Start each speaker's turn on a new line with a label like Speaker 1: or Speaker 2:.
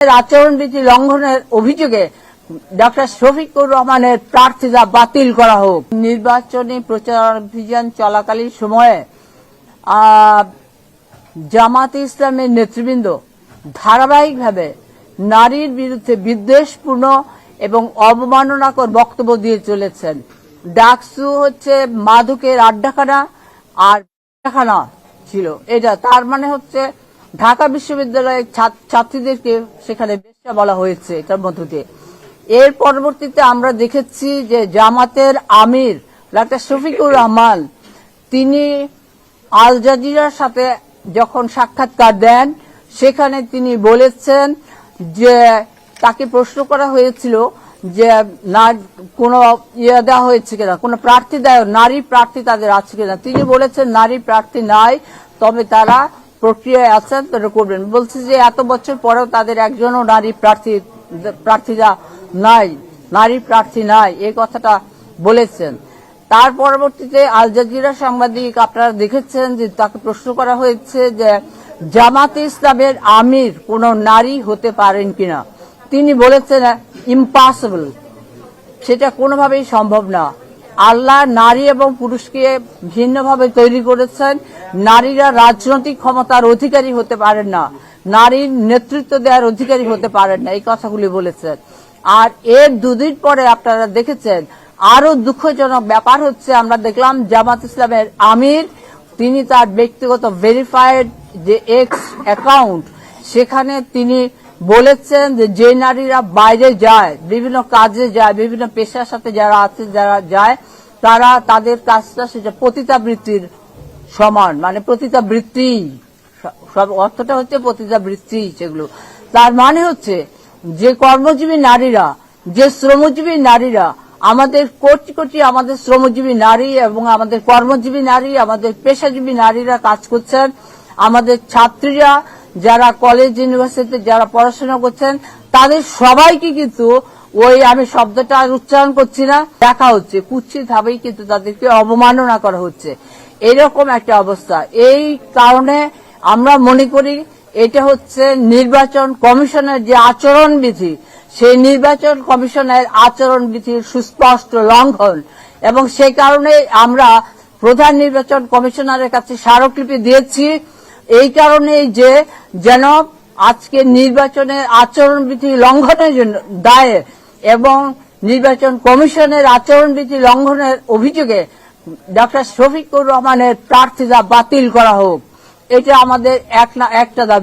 Speaker 1: আচরণবিধি লঙ্ঘনের অভিযোগে ডক্টর শফিকুর রহমানের প্রার্থিতা বাতিল করা হোক। নির্বাচনী প্রচারাভিযান চলাকালীন সময়ে জামাতে ইসলামের নেতৃবৃন্দ ধারাবাহিকভাবে নারীর বিরুদ্ধে বিদ্বেষপূর্ণ এবং অবমাননাকর বক্তব্য দিয়ে চলেছেন। ডাকসু হচ্ছে মাদকের আড্ডাখানা আর আড্ডাখানা ছিল এটা, তার মানে হচ্ছে ঢাকা বিশ্ববিদ্যালয়ের ছাত্রীদেরকে সেখানে বেশ্যা বলা হয়েছে এটার মধ্য দিয়ে। এর পরবর্তীতে আমরা দেখেছি যে জামাতের আমির ডক্টর শফিকুর রহমান তিনি আল জাজিরার সাথে যখন সাক্ষাৎকার দেন সেখানে তিনি বলেছেন যে তাকে প্রশ্ন করা হয়েছিল যে কোন দেওয়া হয়েছে কিনা, কোন প্রার্থী দেয় নারী প্রার্থী তাদের আছে কিনা। তিনি বলেছেন নারী প্রার্থী নাই, তবে তারা প্রক্রিয়ায় আছেন, তারা করবেন। বলছে যে এত বছর পরেও তাদের একজনও নারী প্রার্থীরা নাই, নারী প্রার্থী নাই, এই কথাটা বলেছেন। তার পরবর্তীতে আল জাজিরা সাংবাদিক আপনারা দেখেছেন যে তাকে প্রশ্ন করা হয়েছে যে জামাতে ইসলামের আমির কোন নারী হতে পারেন কিনা। তিনি বলেছেন ইম্পসিবল, সেটা কোনোভাবেই সম্ভব না। আল্লাহ নারী এবং পুরুষকে ভিন্নভাবে তৈরি করেছেন। নারীরা রাজনৈতিক ক্ষমতার অধিকারী হতে পারেন না, নারীর নেতৃত্ব দেওয়ার অধিকারী হতে পারেন না, এই কথাগুলি বলেছেন। আর এর দুদিন পরে আপনারা দেখেছেন আরো দুঃখজনক ব্যাপার হচ্ছে, আমরা দেখলাম জামাত ইসলামের আমির তিনি তার ব্যক্তিগত ভেরিফাইড যে এক্স অ্যাকাউন্ট সেখানে তিনি বলেছেন যে নারীরা বাইরে যায়, বিভিন্ন কাজে যায়, বিভিন্ন পেশার সাথে যারা আছে যারা যায় তারা তাদের কাজটা সেটা পতিতাবৃত্তির সমান, মানে পতিতাবৃত্তি, সব অর্থটা হচ্ছে পতিতাবৃত্তি সেগুলো। তার মানে হচ্ছে যে কর্মজীবী নারীরা, যে শ্রমজীবী নারীরা, আমাদের কোটি কোটি আমাদের শ্রমজীবী নারী এবং আমাদের কর্মজীবী নারী, আমাদের পেশাজীবী নারীরা কাজ করছেন, আমাদের ছাত্রীরা যারা কলেজ ইউনিভার্সিটিতে যারা পড়াশোনা করছেন তাদের সবাইকে কিন্তু ওই আমি শব্দটা উচ্চারণ করছি না দেখা হচ্ছে, কুৎসিত ভাবেই কিন্তু তাদেরকে অবমাননা করা হচ্ছে। এরকম একটা অবস্থা। এই কারণে আমরা মনে করি এটা হচ্ছে নির্বাচন কমিশনের যে আচরণবিধি, সেই নির্বাচন কমিশনের আচরণবিধির সুস্পষ্ট লঙ্ঘন, এবং সেই কারণে আমরা প্রধান নির্বাচন কমিশনারের কাছে স্মারকলিপি দিয়েছি। এই কারণেই যে যেন আজকে নির্বাচনের আচরণবিধি লঙ্ঘনের জন্য দায়ে এবং নির্বাচন কমিশনের আচরণবিধি লঙ্ঘনের অভিযোগে ডক্টর শফিকুর রহমানের প্রার্থিতা বাতিল করা হোক, এটা আমাদের একটা দাবি।